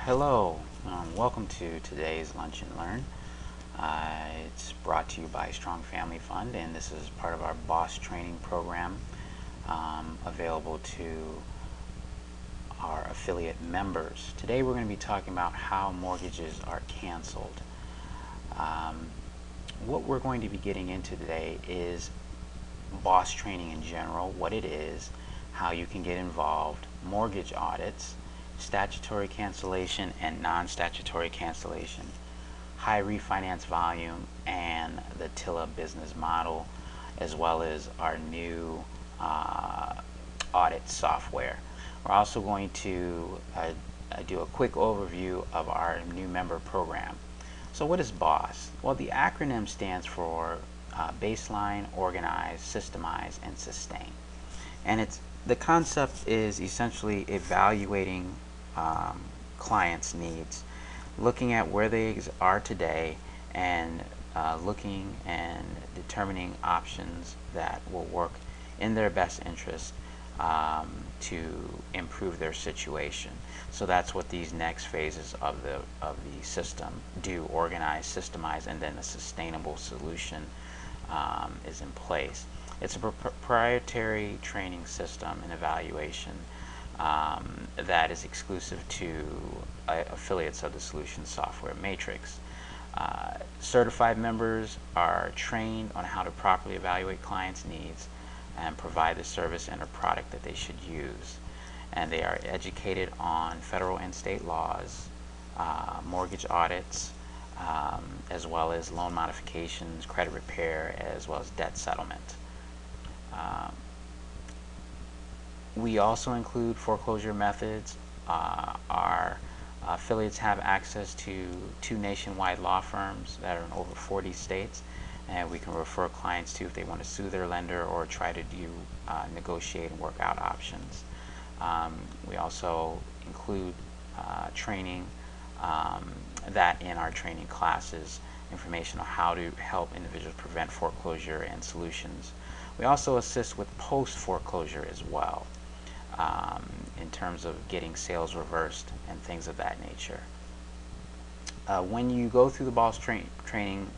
Hello, welcome to today's Lunch and Learn. It's brought to you by Strong Family Fund, and this is part of our BOSS training program available to our affiliate members. Today we're going to be talking about how mortgages are canceled. What we're going to be getting into today is BOSS training in general, what it is, how you can get involved, mortgage audits, statutory cancellation and non-statutory cancellation, high refinance volume, and the TILA business model, as well as our new audit software. We're also going to do a quick overview of our new member program. So what is BOSS? Well, the acronym stands for Baseline, Organize, Systemize, and Sustain. And the concept is essentially evaluating clients' needs, looking at where they are today, and looking and determining options that will work in their best interest to improve their situation. So that's what these next phases of the system do: organize, systemize, and then a sustainable solution is in place. It's a proprietary training system and evaluation that is exclusive to affiliates of the solution software matrix. Certified members are trained on how to properly evaluate clients' needs and provide the service and a product that they should use. And they are educated on federal and state laws, mortgage audits, as well as loan modifications, credit repair, as well as debt settlement. We also include foreclosure methods. Our affiliates have access to 2 nationwide law firms that are in over 40 states, and we can refer clients to if they want to sue their lender or try to negotiate and work out options. We also include training that in our training classes, information on how to help individuals prevent foreclosure and solutions. We also assist with post-foreclosure as well, in terms of getting sales reversed and things of that nature. When you go through the BOSS training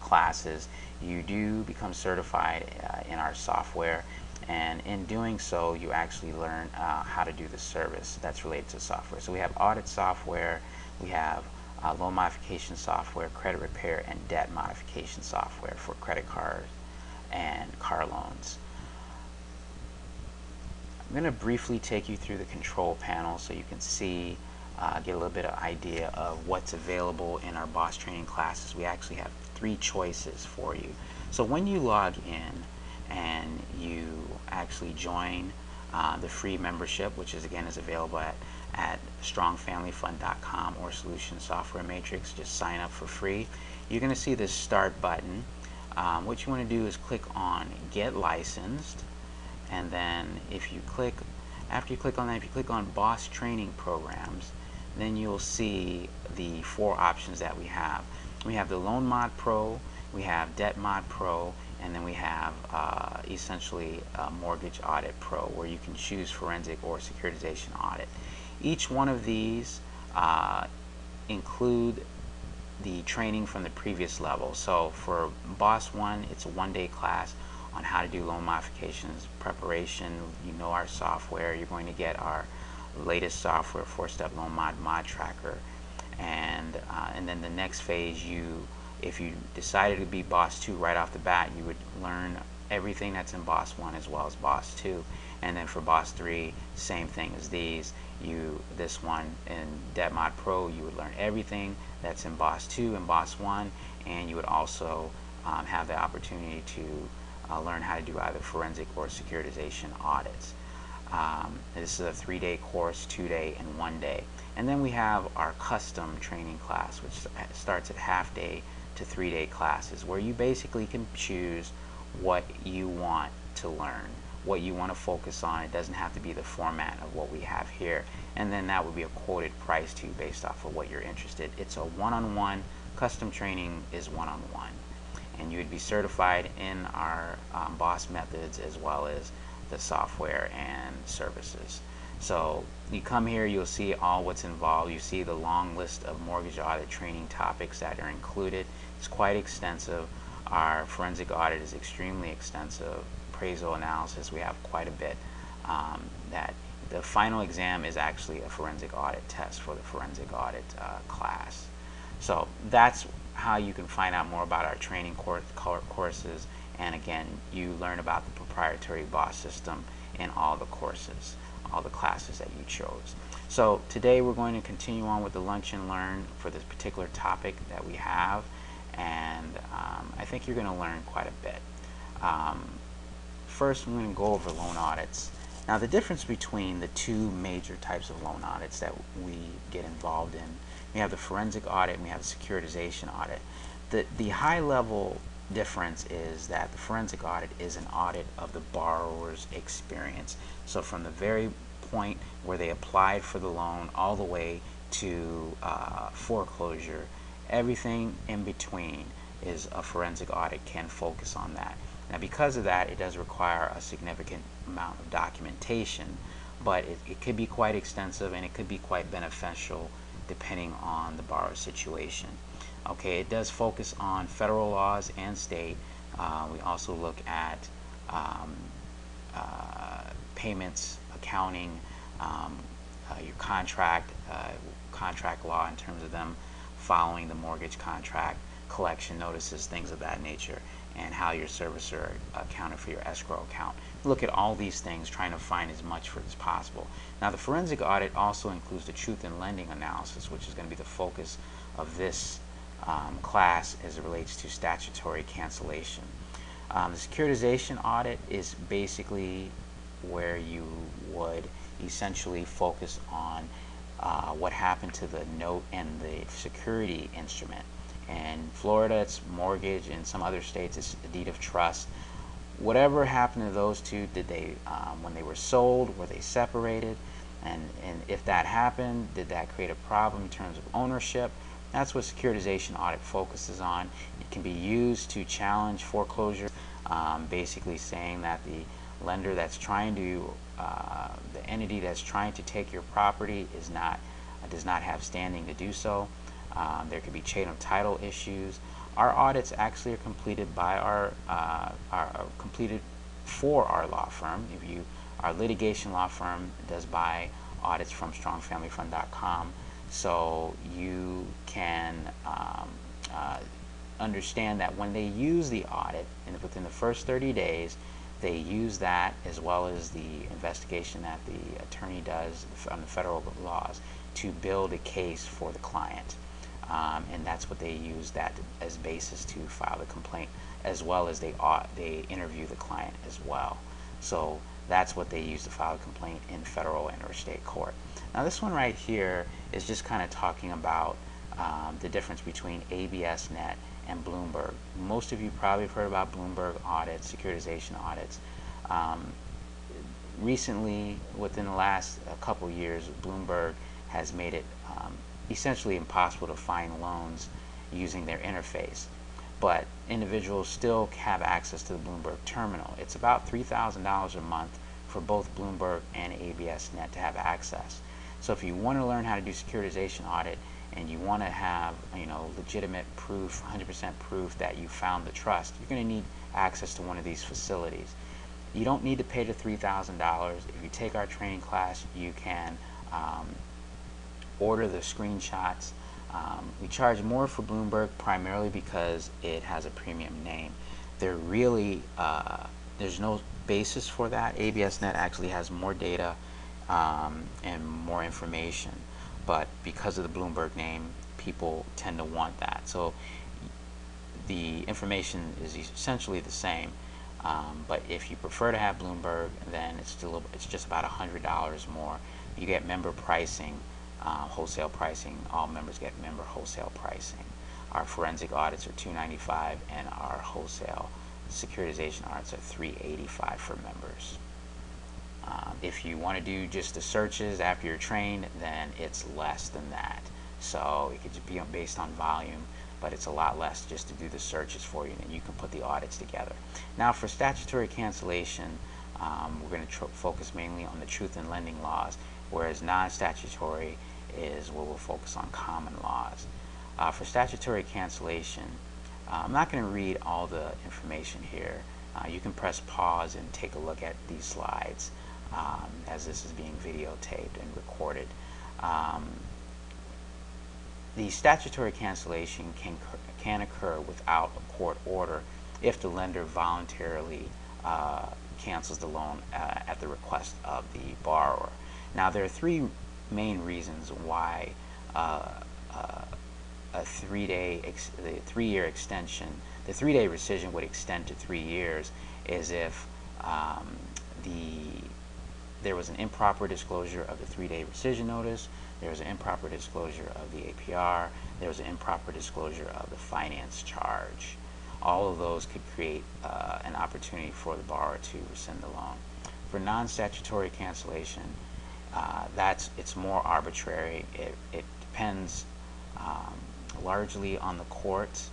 classes, you do become certified in our software, and in doing so you actually learn how to do the service that's related to software. So we have audit software, we have loan modification software, credit repair, and debt modification software for credit cards and car loans. I'm going to briefly take you through the control panel so you can see, get a little bit of idea of what's available in our BOSS training classes. We actually have 3 choices for you. So when you log in and you actually join the free membership, which is available at strongfamilyfund.com or Solution Software Matrix, just sign up for free. You're going to see this start button. What you want to do is click on Get Licensed, and then after you click on that, if you click on BOSS Training Programs, then you'll see the 4 options that we have. We have the Loan Mod Pro, we have Debt Mod Pro, and then we have essentially Mortgage Audit Pro, where you can choose forensic or securitization audit. Each one of these include the training from the previous level. So for BOSS 1, it's a 1-day class on how to do loan modifications, preparation. You know our software. You're going to get our latest software, 4-step loan mod tracker, and then the next phase, if you decided to be BOSS 2 right off the bat, you would learn everything that's in BOSS 1 as well as BOSS 2, and then for BOSS 3, same thing as these. This one in Debt Mod Pro, you would learn everything that's in BOSS 2 and BOSS 1, and you would also have the opportunity to learn how to do either forensic or securitization audits. This is a 3-day course, 2-day, and 1-day. And then we have our custom training class, which starts at half-day to 3-day classes, where you basically can choose what you want to learn, what you want to focus on. It doesn't have to be the format of what we have here, and then that would be a quoted price to you based off of what you're interested. It's a one-on-one. Custom training is one-on-one, and you would be certified in our BOSS methods as well as the software and services. So you come here, you'll see all what's involved. You see the long list of mortgage audit training topics that are included. It's quite extensive. Our forensic audit is extremely extensive. Appraisal analysis, we have quite a bit. That the final exam is actually a forensic audit test for the forensic audit class. So that's how you can find out more about our training courses. And again, you learn about the proprietary BOSS system in all the courses, all the classes that you chose. So today we're going to continue on with the lunch and learn for this particular topic that we have, and I think you're going to learn quite a bit. First, I'm going to go over loan audits. Now, the difference between the two major types of loan audits that we get involved in, we have the forensic audit and we have the securitization audit. The high level difference is that the forensic audit is an audit of the borrower's experience. So from the very point where they applied for the loan all the way to foreclosure, everything in between is a forensic audit can focus on that. Now, because of that, it does require a significant amount of documentation, but it could be quite extensive and it could be quite beneficial depending on the borrower's situation. Okay, it does focus on federal laws and state. We also look at payments, accounting, your contract law in terms of them following the mortgage contract, collection notices, things of that nature, and how your servicer accounted for your escrow account. Look at all these things, trying to find as much for as possible. Now, the forensic audit also includes the truth in lending analysis, which is going to be the focus of this class as it relates to statutory cancellation. The securitization audit is basically where you would essentially focus on what happened to the note and the security instrument. In Florida, it's mortgage. In some other states, it's a deed of trust. Whatever happened to those two, did they, when they were sold, were they separated? And if that happened, did that create a problem in terms of ownership? That's what securitization audit focuses on. It can be used to challenge foreclosure, basically saying that the lender that's trying to, the entity that's trying to take your property does not have standing to do so. There could be chain of title issues. Our audits actually are completed by are completed for our law firm. Our litigation law firm does buy audits from strongfamilyfund.com, so you can understand that when they use the audit, and within the first 30 days, they use that as well as the investigation that the attorney does on the federal laws to build a case for the client. And that's what they use that as basis to file the complaint, as well as they interview the client as well. So that's what they use to file a complaint in federal and or state court. Now, this one right here is just kind of talking about the difference between ABS-net and Bloomberg. Most of you probably have heard about Bloomberg audits, securitization audits. Recently, within the last couple years, Bloomberg has made it essentially impossible to find loans using their interface, but individuals still have access to the Bloomberg terminal. It's about $3,000 a month for both Bloomberg and ABS-net to have access. So if you want to learn how to do securitization audit and you want to have, legitimate proof, 100% proof that you found the trust, you're going to need access to one of these facilities. You don't need to pay the $3,000. If you take our training class, you can order the screenshots. We charge more for Bloomberg primarily because it has a premium name. There's no basis for that. ABS-net actually has more data and more information, but because of the Bloomberg name, people tend to want that. So the information is essentially the same, but if you prefer to have Bloomberg, then it's just about $100 more. You get member pricing. Wholesale pricing, all members get member wholesale pricing. Our forensic audits are $295 and our wholesale securitization audits are $385 for members. If you want to do just the searches after you're trained, then it's less than that. So it could just be based on volume, but it's a lot less just to do the searches for you, and you can put the audits together. Now, for statutory cancellation, we're going to focus mainly on the truth in lending laws, whereas non-statutory is where we'll focus on common laws. For statutory cancellation, I'm not going to read all the information here. You can press pause and take a look at these slides as this is being videotaped and recorded. The statutory cancellation can occur without a court order if the lender voluntarily cancels the loan at the request of the borrower. Now, there are three main reasons why a 3-year extension, the 3-day rescission would extend to 3 years, is if there was an improper disclosure of the 3-day rescission notice, there was an improper disclosure of the APR, there was an improper disclosure of the finance charge. All of those could create an opportunity for the borrower to rescind the loan. For non-statutory cancellation, it's more arbitrary. It depends largely on the courts.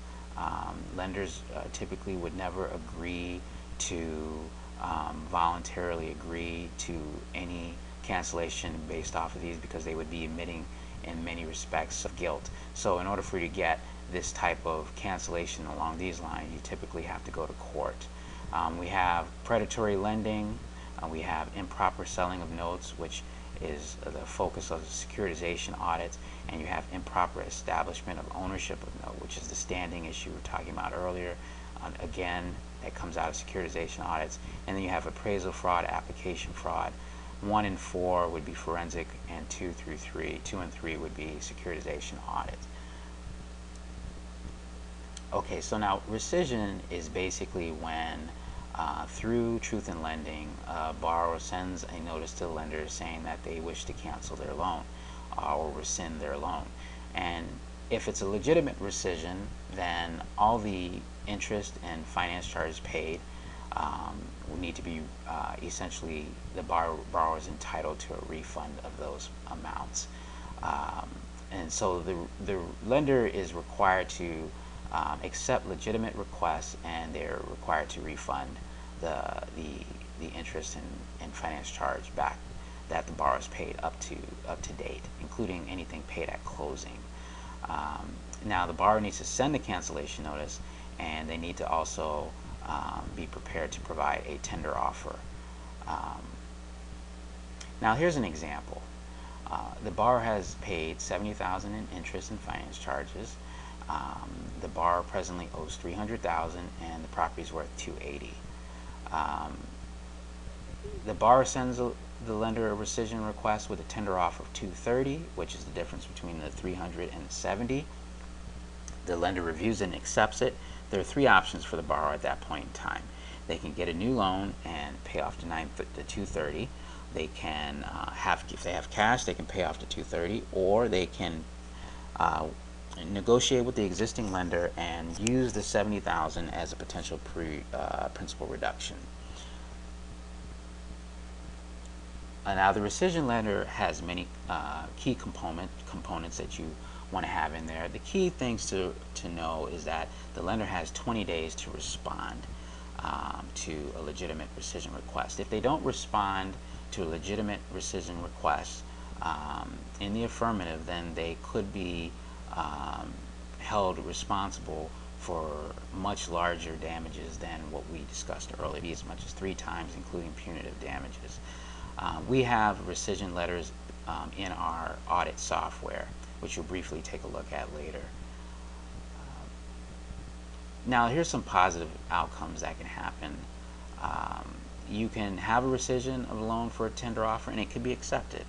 Lenders typically would never agree to voluntarily agree to any cancellation based off of these, because they would be admitting in many respects of guilt. So in order for you to get this type of cancellation along these lines, you typically have to go to court. We have predatory lending, we have improper selling of notes, which is the focus of the securitization audits, and you have improper establishment of ownership of note, which is the standing issue we were talking about earlier. Again, that comes out of securitization audits. And then you have appraisal fraud, application fraud. 1 and 4 would be forensic, and 2 and 3 would be securitization audits. Okay, so now rescission is basically when through Truth in Lending, a borrower sends a notice to the lender saying that they wish to cancel their loan or rescind their loan. And if it's a legitimate rescission, then all the interest and finance charges paid will need to be essentially the borrower is entitled to a refund of those amounts. And so the lender is required to accept legitimate requests, and they're required to refund the interest and finance charge back that the borrower has paid up to date, including anything paid at closing. Now, the borrower needs to send a cancellation notice, and they need to also be prepared to provide a tender offer. Now, here's an example. The borrower has paid $70,000 in interest and finance charges. The borrower presently owes $300,000, and the property is worth $280,000. The borrower sends the lender a rescission request with a tender offer of $230,000, which is the difference between the $300,000 and the $70,000. The lender reviews it and accepts it. There are three options for the borrower at that point in time. They can get a new loan and pay off the $230,000. They can if they have cash, they can pay off the $230,000, or they can negotiate with the existing lender and use the $70,000 as a potential principal reduction. Now, the rescission letter has many key components that you want to have in there. The key things to know is that the lender has 20 days to respond to a legitimate rescission request. If they don't respond to a legitimate rescission request in the affirmative, then they could be held responsible for much larger damages than what we discussed earlier, as much as 3 times, including punitive damages. We have rescission letters in our audit software, which you'll briefly take a look at later. Now, here's some positive outcomes that can happen. You can have a rescission of a loan for a tender offer, and it can be accepted.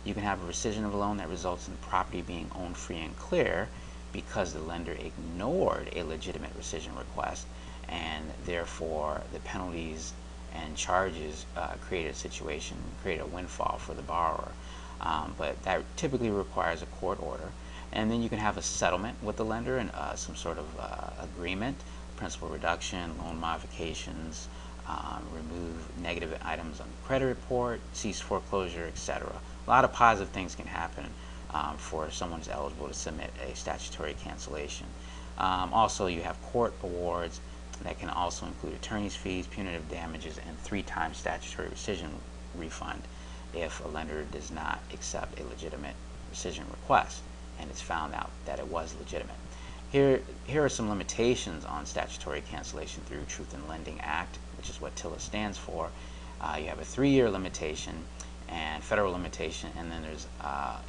You can have a rescission of a loan that results in the property being owned free and clear because the lender ignored a legitimate rescission request, and therefore the penalties and charges create a windfall for the borrower. But that typically requires a court order. And then you can have a settlement with the lender and some sort of agreement, principal reduction, loan modifications, remove negative items on the credit report, cease foreclosure, etc. A lot of positive things can happen for someone who's eligible to submit a statutory cancellation. Also, you have court awards that can also include attorney's fees, punitive damages, and 3 times statutory rescission refund. if a lender does not accept a legitimate rescission request and it's found out that it was legitimate. Here are some limitations on statutory cancellation through Truth in Lending Act, which is what TILA stands for. You have a 3-year limitation and federal limitation, and then there's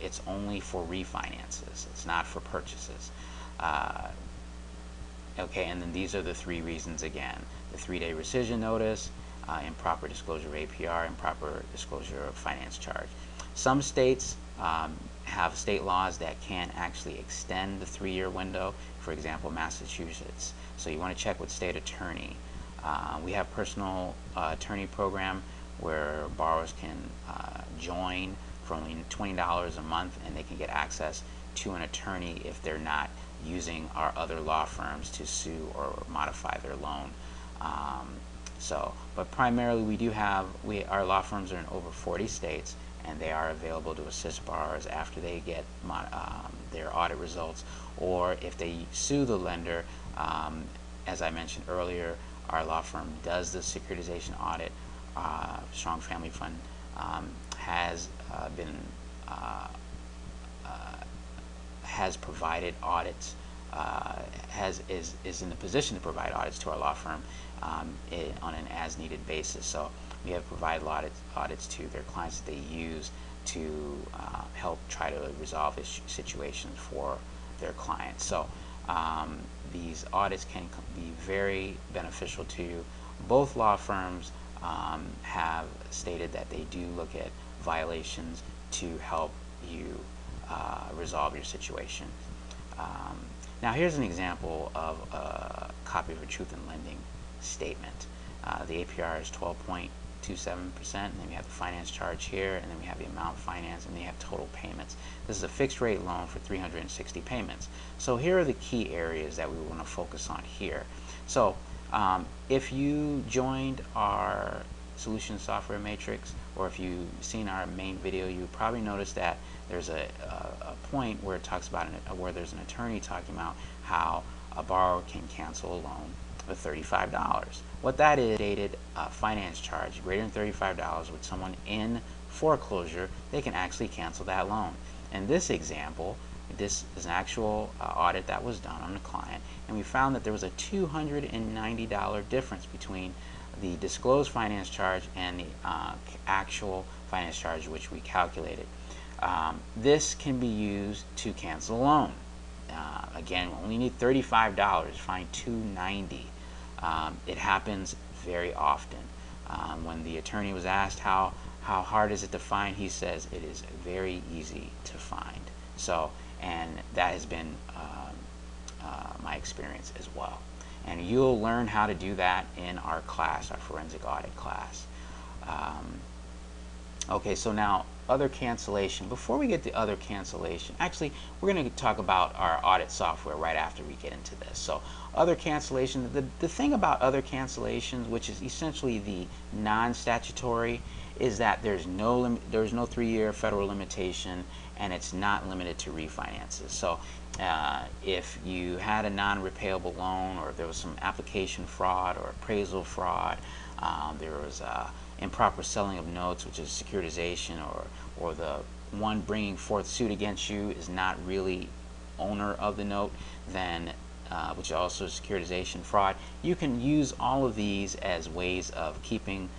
it's only for refinances. It's not for purchases. Okay, and then these are the 3 reasons again: the 3-day rescission notice, improper disclosure of APR, improper disclosure of finance charge. Some states have state laws that can actually extend the 3-year window. For example, Massachusetts. So you want to check with state attorney. We have personal attorney program where borrowers can join for only $20 a month, and they can get access to an attorney if they're not using our other law firms to sue or modify their loan. But primarily we do have, our law firms are in over 40 states, and they are available to assist borrowers after they get their audit results, or if they sue the lender. As I mentioned earlier, our law firm does the securitization audit. Strong Family Fund has provided audits, is in the position to provide audits to our law firm on an as-needed basis. So we have provided audits to their clients that they use to help try to resolve situations for their clients. So these audits can be very beneficial to you. Both law firms have stated that they do look at violations to help you resolve your situation. Now here's an example of a copy of a Truth in Lending statement. The APR is 12.27%, and then we have the finance charge here, and then we have the amount financed, and then you have total payments. This is a fixed rate loan for 360 payments. So here are the key areas that we want to focus on here. So if you joined our solution software matrix, or if you've seen our main video, you probably noticed that there's a point where it talks about where there's an attorney talking about how a borrower can cancel a loan with $35. What that is, dated finance charge greater than $35 with someone in foreclosure, they can actually cancel that loan. In this example, this is an actual audit that was done on the client, and we found that there was a $290 difference between the disclosed finance charge and the actual finance charge which we calculated. This can be used to cancel a loan. Again, we only need $35, find $290. It happens very often. When the attorney was asked how hard is it to find, he says it is very easy to find. So, and that has been my experience as well. And you'll learn how to do that in our class, our forensic audit class. Okay, so now other cancellation. Before we get to other cancellation, actually we're going to talk about our audit software right after we get into this. So other cancellation, the thing about other cancellations, which is essentially the non-statutory, is that there's no 3-year federal limitation, and it's not limited to refinances. So if you had a non-repayable loan, or if there was some application fraud or appraisal fraud, there was improper selling of notes, which is securitization, or the one bringing forth suit against you is not really owner of the note, then which is also securitization fraud, you can use all of these as ways of keeping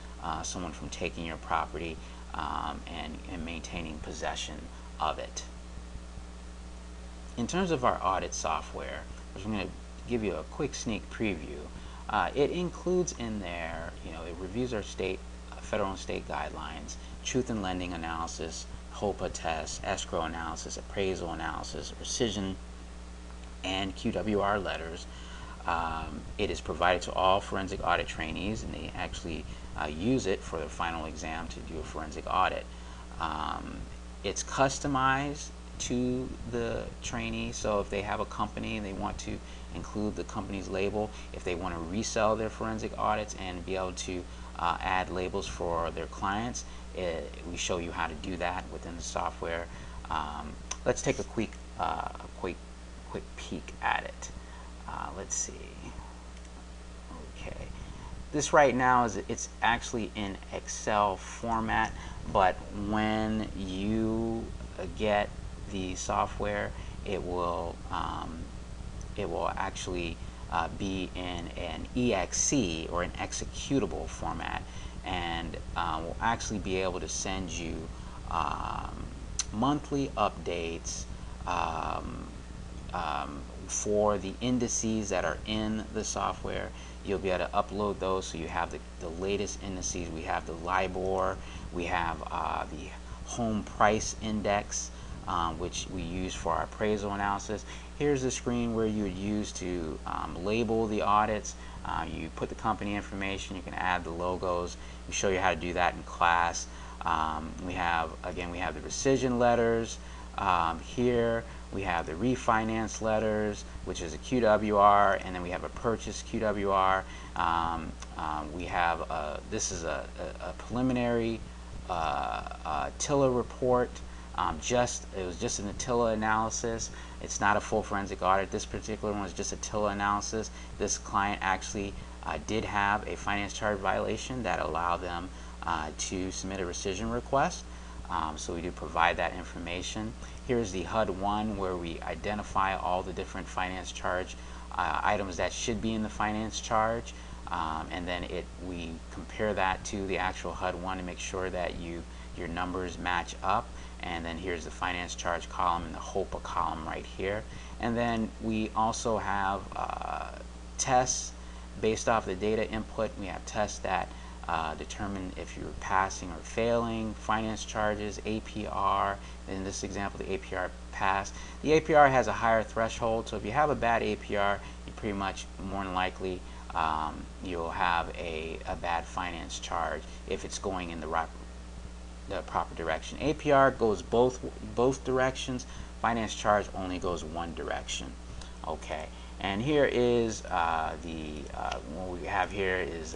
someone from taking your property and maintaining possession of it. In terms of our audit software, which I'm going to give you a quick sneak preview, it includes in there, it reviews our federal and state guidelines, truth in lending analysis, HOPA tests, escrow analysis, appraisal analysis, rescission, and QWR letters. It is provided to all forensic audit trainees, and they actually use it for their final exam to do a forensic audit. It's customized to the trainee, so if they have a company and they want to include the company's label, if they want to resell their forensic audits and be able to add labels for their clients, we show you how to do that within the software. Let's take a quick peek at it. Let's see. Okay, This right now it's actually in Excel format, but when you get the software, it will actually be in an EXE or an executable format, and we'll actually be able to send you monthly updates for the indices that are in the software. You'll be able to upload those so you have the latest indices. We have the LIBOR, we have the home price index, which we use for our appraisal analysis. Here's the screen where you would use to label the audits. You put the company information, you can add the logos. We show you how to do that in class. We have the rescission letters. Here we have the refinance letters, which is a QWR, and then we have a purchase QWR. This is a preliminary TILA report. It was just an TILA analysis. It's not a full forensic audit. This particular one was just a TILA analysis. This client actually did have a finance charge violation that allowed them to submit a rescission request. So we do provide that information. Here's the HUD-1, where we identify all the different finance charge items that should be in the finance charge, and then we compare that to the actual HUD-1 to make sure that your numbers match up. And then here's the finance charge column and the HOPA column right here. And then we also have tests based off the data input. We have tests that determine if you're passing or failing, finance charges, APR. In this example, the APR passed. The APR has a higher threshold, so if you have a bad APR, you pretty much more than likely you'll have a bad finance charge if it's going in the proper direction. APR goes both directions. Finance charge only goes one direction. Okay, and here is what we have here is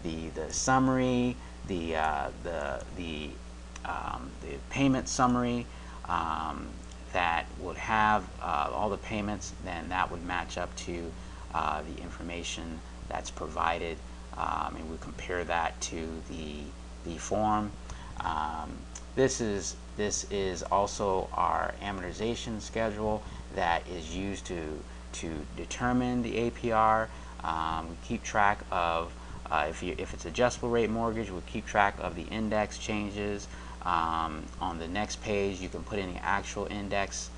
the summary, the payment summary that would have all the payments. Then that would match up to the information that's provided, and we compare that to the form. This is also our amortization schedule that is used to determine the APR. We keep track of if it's adjustable rate mortgage, we'll keep track of the index changes. On the next page, you can put in the actual index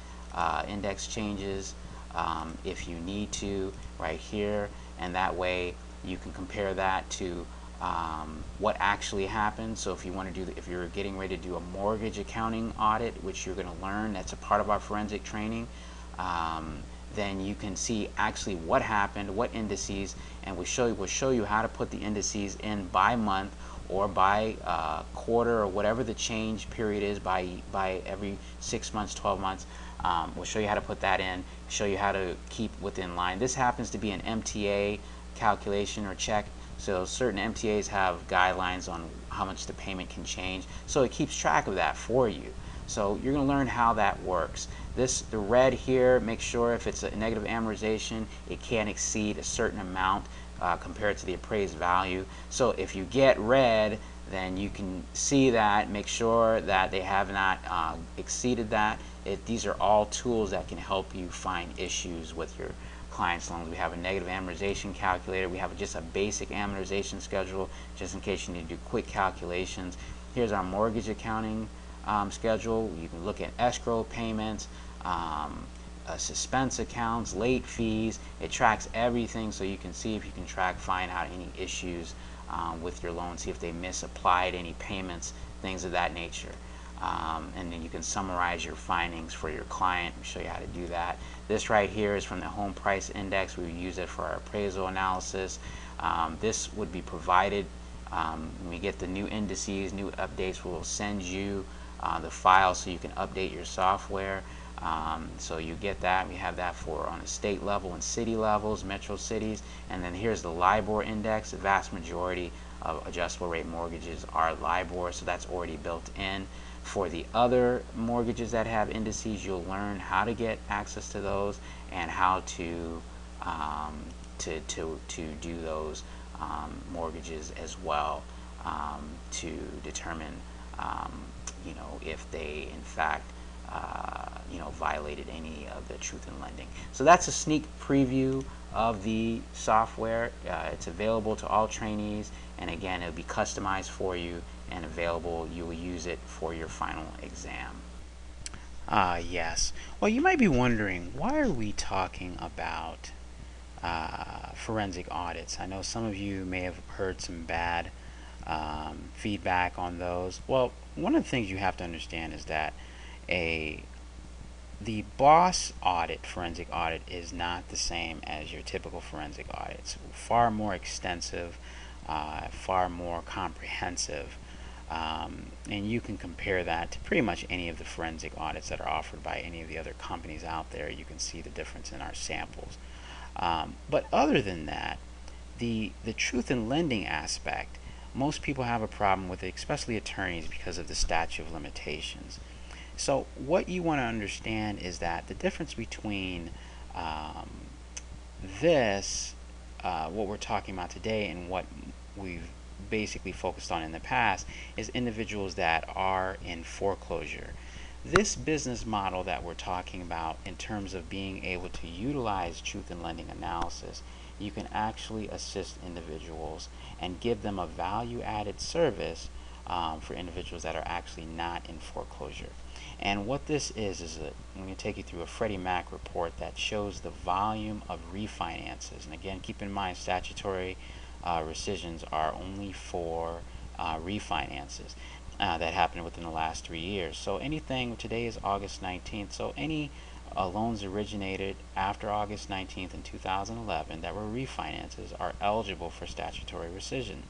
changes if you need to, right here, and that way you can compare that to what actually happened. So if you want to if you're getting ready to do a mortgage accounting audit, which you're going to learn, that's a part of our forensic training, then you can see actually what happened, what indices, and we'll show you how to put the indices in by month or by quarter, or whatever the change period is, by every 6 months, 12 months. We'll show you how to put that in, show you how to keep within line. This happens to be an MTA calculation or check. So certain MTAs have guidelines on how much the payment can change. So it keeps track of that for you. So you're going to learn how that works. The red here, make sure if it's a negative amortization, it can't exceed a certain amount compared to the appraised value. So if you get red, then you can see that, make sure that they have not exceeded that. These are all tools that can help you find issues with your clients' loans. We have a negative amortization calculator. We have just a basic amortization schedule, just in case you need to do quick calculations. Here's our mortgage accounting schedule. You can look at escrow payments, suspense accounts, late fees. It tracks everything, so you can see if you can find out any issues with your loan, see if they misapplied any payments, things of that nature. And then you can summarize your findings for your client and show you how to do that. This right here is from the home price index. We use it for our appraisal analysis. This would be provided when we get the new indices, new updates. We'll send you the file so you can update your software. So you get that. We have that for on a state level and city levels, metro cities. And then here's the LIBOR index. The vast majority of adjustable rate mortgages are LIBOR, so that's already built in. For the other mortgages that have indices, you'll learn how to get access to those and how to do those mortgages as well, to determine if they in fact violated any of the truth in lending. So that's a sneak preview of the software. It's available to all trainees, and again, it'll be customized for you and available. You will use it for your final exam. Yes. Well, you might be wondering, why are we talking about forensic audits? I know some of you may have heard some bad feedback on those. Well, one of the things you have to understand is that the BOSS audit, forensic audit, is not the same as your typical forensic audit. It's far more extensive, far more comprehensive, and you can compare that to pretty much any of the forensic audits that are offered by any of the other companies out there. You can see the difference in our samples. But other than that, the truth in lending aspect, most people have a problem with it, especially attorneys, because of the statute of limitations. So what you want to understand is that the difference between what we're talking about today, and what we've basically focused on in the past, is individuals that are in foreclosure. This business model that we're talking about, in terms of being able to utilize truth in lending analysis, you can actually assist individuals and give them a value-added service for individuals that are actually not in foreclosure. And what this is I'm going to take you through a Freddie Mac report that shows the volume of refinances. And again, keep in mind, statutory rescissions are only for refinances that happened within the last 3 years. So anything, today is August 19th, so any loans originated after August 19th in 2011 that were refinances are eligible for statutory rescission.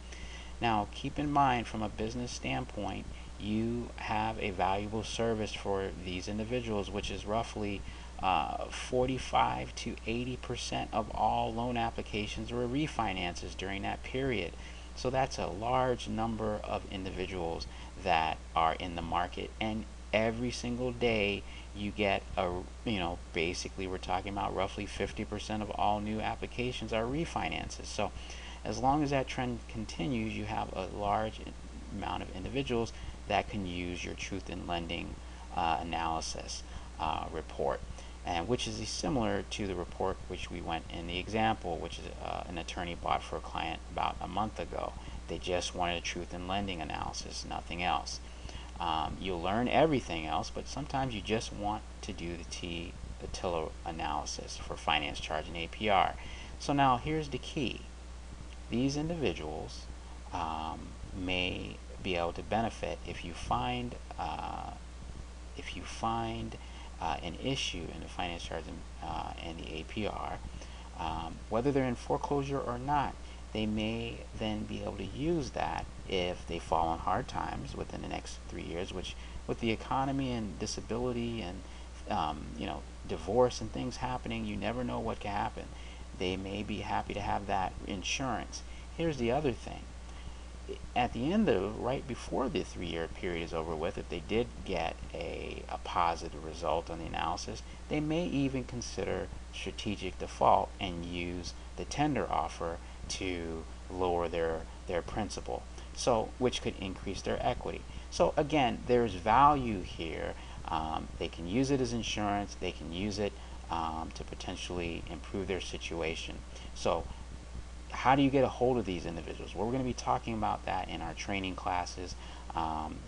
Now, keep in mind, from a business standpoint, you have a valuable service for these individuals, which is roughly 45 to 80% of all loan applications were refinances during that period. So that's a large number of individuals that are in the market, and every single day you get basically we're talking about roughly 50% of all new applications are refinances. So as long as that trend continues, you have a large amount of individuals that can use your truth in lending analysis report, and which is similar to the report which we went in the example, which is an attorney bought for a client about a month ago. They just wanted a truth in lending analysis, nothing else. You'll learn everything else, but sometimes you just want to do the TILA analysis for finance charge and APR. So now here's the key. These individuals may be able to benefit if you find an issue in the finance charge and the APR, whether they're in foreclosure or not. They may then be able to use that if they fall on hard times within the next 3 years, which with the economy and disability and divorce and things happening, you never know what can happen. They may be happy to have that insurance. Here's the other thing. At the end right before the 3-year period is over with, if they did get a positive result on the analysis, they may even consider strategic default and use the tender offer to lower their principal, so which could increase their equity. So again, there's value here. They can use it as insurance. They can use it to potentially improve their situation. So how do you get a hold of these individuals? Well, we're going to be talking about that in our training classes,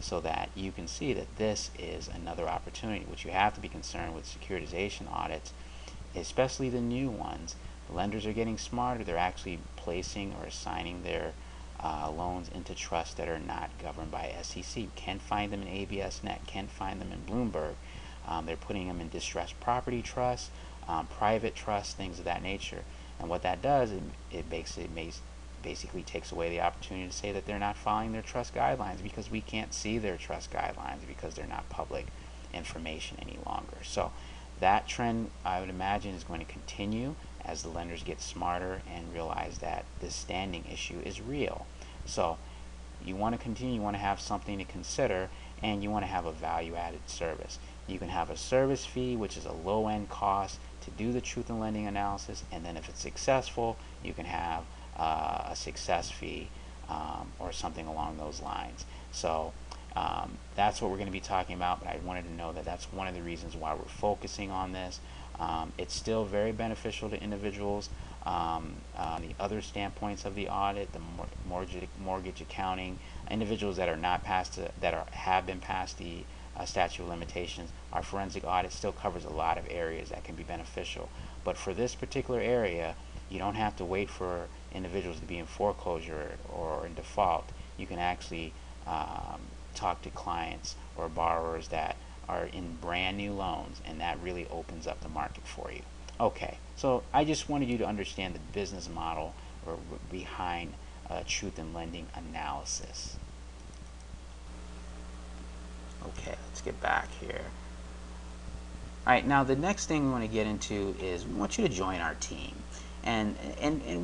so that you can see that this is another opportunity. Which you have to be concerned with securitization audits, especially the new ones. The lenders are getting smarter. They're actually placing or assigning their loans into trusts that are not governed by SEC. You can't find them in ABSnet, can't find them in Bloomberg. They're putting them in distressed property trusts, private trusts, things of that nature. And what that does, it basically takes away the opportunity to say that they're not following their trust guidelines, because we can't see their trust guidelines because they're not public information any longer. So that trend, I would imagine, is going to continue as the lenders get smarter and realize that this standing issue is real. So you want to continue, you want to have something to consider, and you want to have a value-added service. You can have a service fee, which is a low-end cost to do the truth in lending analysis, and then if it's successful, you can have a success fee or something along those lines. So that's what we're going to be talking about, but I wanted to know that that's one of the reasons why we're focusing on this. It's still very beneficial to individuals. The other standpoints of the audit, the mortgage accounting, individuals that are not past have been past the statute of limitations, our forensic audit still covers a lot of areas that can be beneficial. But for this particular area, you don't have to wait for individuals to be in foreclosure or in default. You can actually talk to clients or borrowers that are in brand new loans, and that really opens up the market for you. Okay, so I just wanted you to understand the business model or behind truth in lending analysis. Okay, let's get back here. Alright, now the next thing we want to get into is we want you to join our team. And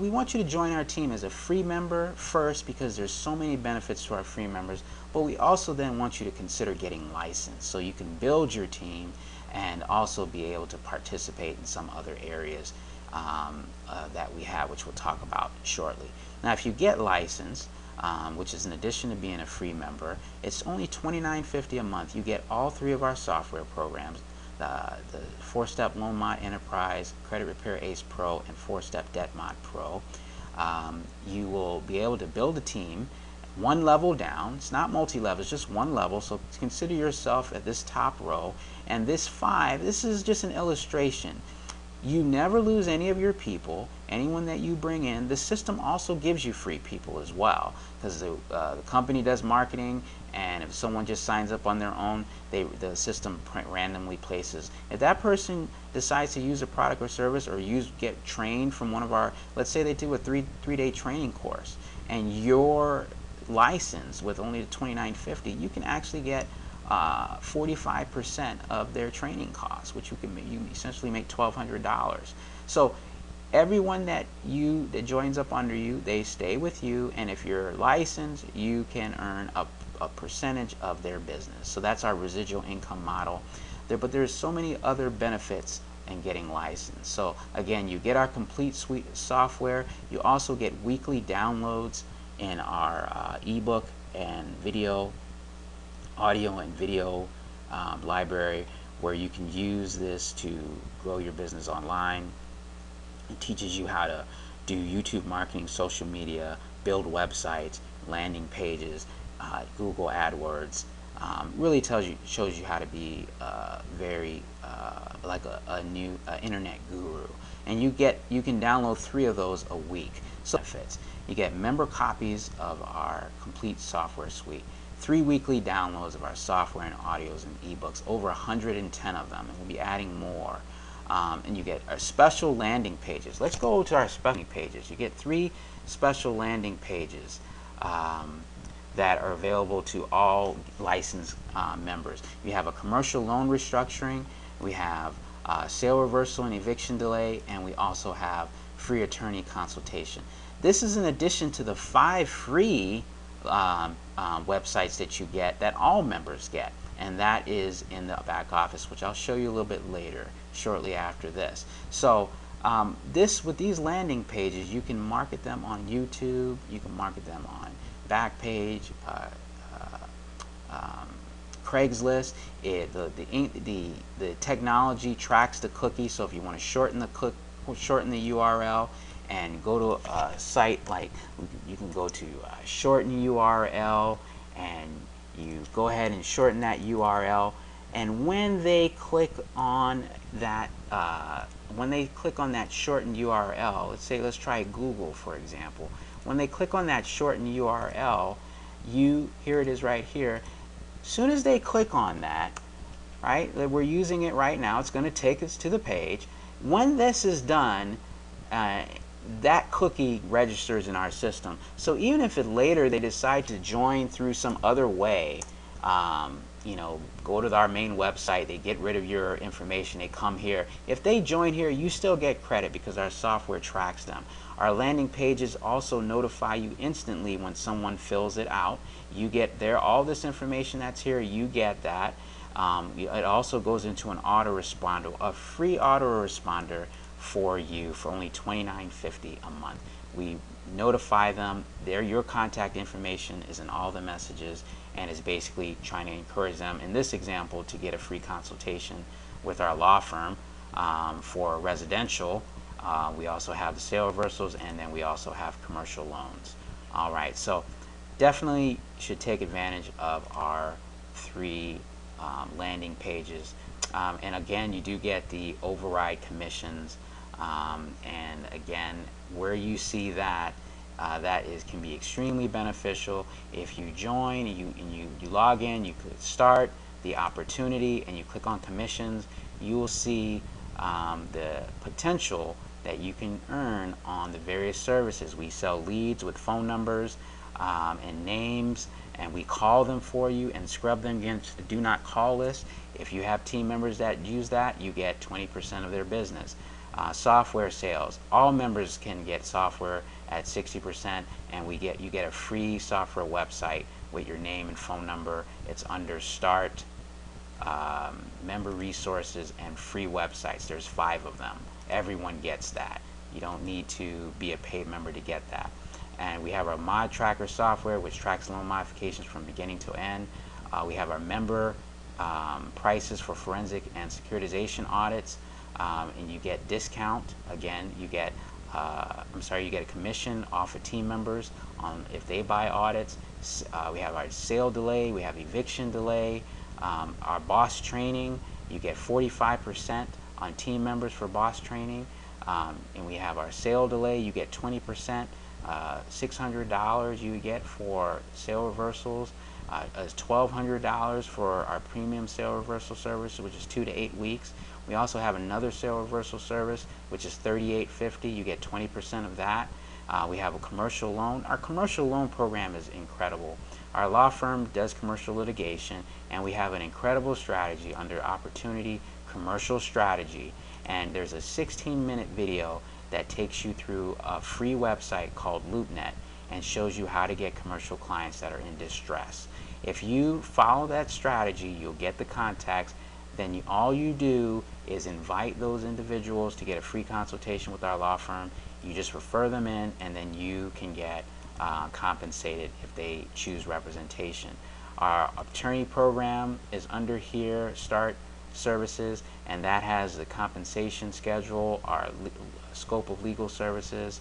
we want you to join our team as a free member first, because there's so many benefits to our free members, but we also then want you to consider getting licensed so you can build your team and also be able to participate in some other areas that we have, which we'll talk about shortly. Now if you get licensed, which is in addition to being a free member, it's only $29.50 a month. You get all three of our software programs, the 4-Step Loan Mod Enterprise, Credit Repair Ace Pro, and 4-Step Debt Mod Pro. You will be able to build a team one level down. It's not multi-level, it's just one level, so consider yourself at this top row. And this 5, this is just an illustration. You never lose any of your people. Anyone that you bring in, the system also gives you free people as well, because the company does marketing, and if someone just signs up on their own, the system randomly places. If that person decides to use a product or service, or get trained from one of our, let's say they do a three-day training course, and you're licensed with only the $29.50, you can actually get 45% of their training costs, which you essentially make $1,200. So everyone that joins up under you, they stay with you, and if you're licensed, you can earn a percentage of their business. So that's our residual income model. But there's so many other benefits in getting licensed. So again, you get our complete suite of software. You also get weekly downloads in our ebook and video, audio and video library, where you can use this to grow your business online. It teaches you how to do YouTube marketing, social media, build websites, landing pages, Google AdWords. Really shows you how to be very like a new internet guru. And you can download 3 of those a week. So benefits. You get member copies of our complete software suite, 3 weekly downloads of our software and audios and ebooks, over 110 of them, and we'll be adding more. And you get our special landing pages. Let's go to our special pages. You get 3 special landing pages that are available to all licensed members. We have a commercial loan restructuring, we have sale reversal and eviction delay, and we also have free attorney consultation. This is in addition to the 5 free websites that you get, that all members get, and that is in the back office, which I'll show you a little bit later, shortly after this. So with these landing pages, you can market them on YouTube, you can market them on Backpage, Craigslist. The technology tracks the cookie, so if you want to shorten the URL and go to a site, like you can go to shorten URL, and you go ahead and shorten that URL, and when they click on that shortened URL, let's try Google for example. When they click on that shortened URL, here it is right here. As soon as they click on that, right, we're using it right now, it's going to take us to the page. When this is done, that cookie registers in our system. So even if later they decide to join through some other way, go to our main website, they get rid of your information, they come here. If they join here, you still get credit because our software tracks them. Our landing pages also notify you instantly when someone fills it out. You get all this information that's here, you get that. It also goes into an autoresponder, a free autoresponder for you for only $29.50 a month. We notify them. Your contact information is in all the messages, and is basically trying to encourage them, in this example, to get a free consultation with our law firm for residential. We also have the sale reversals, and then we also have commercial loans. All right, so definitely should take advantage of our 3 landing pages. And again, you do get the override commissions, and again, where you see that, can be extremely beneficial. If you join, you log in, you click start the opportunity, and you click on commissions, you will see the potential that you can earn on the various services. We sell leads with phone numbers and names, and we call them for you and scrub them against the do not call list. If you have team members that use that, you get 20% of their business. Software sales, all members can get software at 60%, and you get a free software website with your name and phone number. It's under start, member resources, and free websites. There's 5 of them. Everyone gets that. You don't need to be a paid member to get that. And we have our mod tracker software, which tracks loan modifications from beginning to end. We have our member prices for forensic and securitization audits, and you get discount. Again, you get you get a commission off of team members on if they buy audits. We have our sale delay, we have eviction delay, our boss training. You get 45% on team members for boss training, and we have our sale delay. You get 20%. $600 you get for sale reversals, $1,200 for our premium sale reversal service, which is 2 to 8 weeks. We also have another sale reversal service, which is $38.50. You get 20% of that. We have a commercial loan. Our commercial loan program is incredible. Our law firm does commercial litigation, and we have an incredible strategy under Opportunity Commercial Strategy. And there's a 16-minute video that takes you through a free website called LoopNet and shows you how to get commercial clients that are in distress. If you follow that strategy, you'll get the contacts. Then all you do is invite those individuals to get a free consultation with our law firm. You just refer them in, and then you can get compensated if they choose representation. Our attorney program is under here, Start Services, and that has the compensation schedule, our scope of legal services.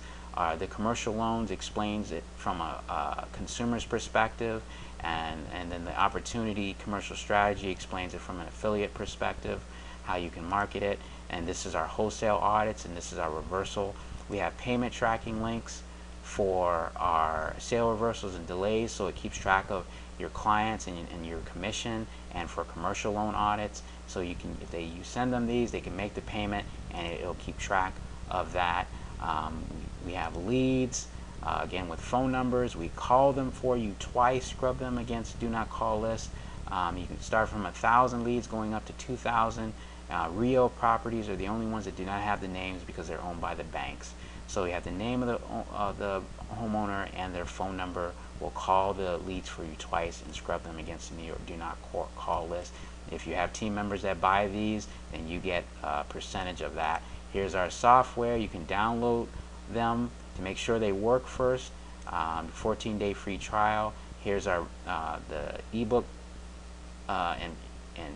The commercial loans explains it from a consumer's perspective, and then the Opportunity Commercial Strategy explains it from an affiliate perspective, how you can market it. And this is our wholesale audits, and this is our reversal. We have payment tracking links for our sale reversals and delays, so it keeps track of your clients and your commission, and for commercial loan audits, so you send them these, they can make the payment, and it'll keep track of that. We have leads, again with phone numbers. We call them for you twice, scrub them against do not call list. You can start from 1,000 leads going up to 2,000. Rio properties are the only ones that do not have the names because they're owned by the banks. So you have the name of the homeowner and their phone number. We'll call the leads for you twice and scrub them against the New York do not call list. If you have team members that buy these, then you get a percentage of that. Here's our software. You can download them to make sure they work first. 14-day free trial. Here's our the ebook and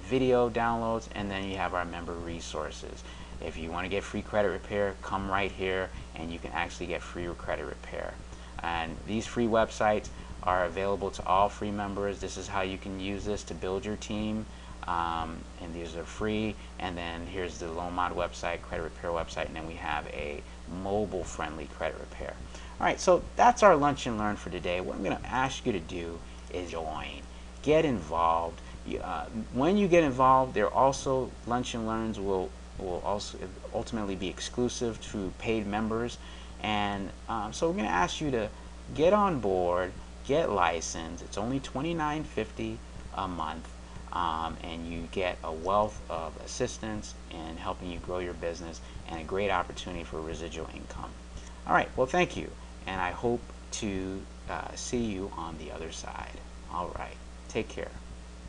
video downloads, and then you have our member resources. If you want to get free credit repair, come right here, and you can actually get free credit repair. And these free websites are available to all free members. This is how you can use this to build your team, and these are free. And then here's the loan mod website, credit repair website, and then we have a mobile friendly credit repair. All right, so that's our lunch and learn for today. What I'm going to ask you to do is join, get involved. When you get involved, there also lunch and learns will also ultimately be exclusive to paid members. And so we're going to ask you to get on board, get licensed. It's only $29.50 a month, and you get a wealth of assistance in helping you grow your business and a great opportunity for residual income. All right, well, thank you, and I hope to see you on the other side. All right, take care.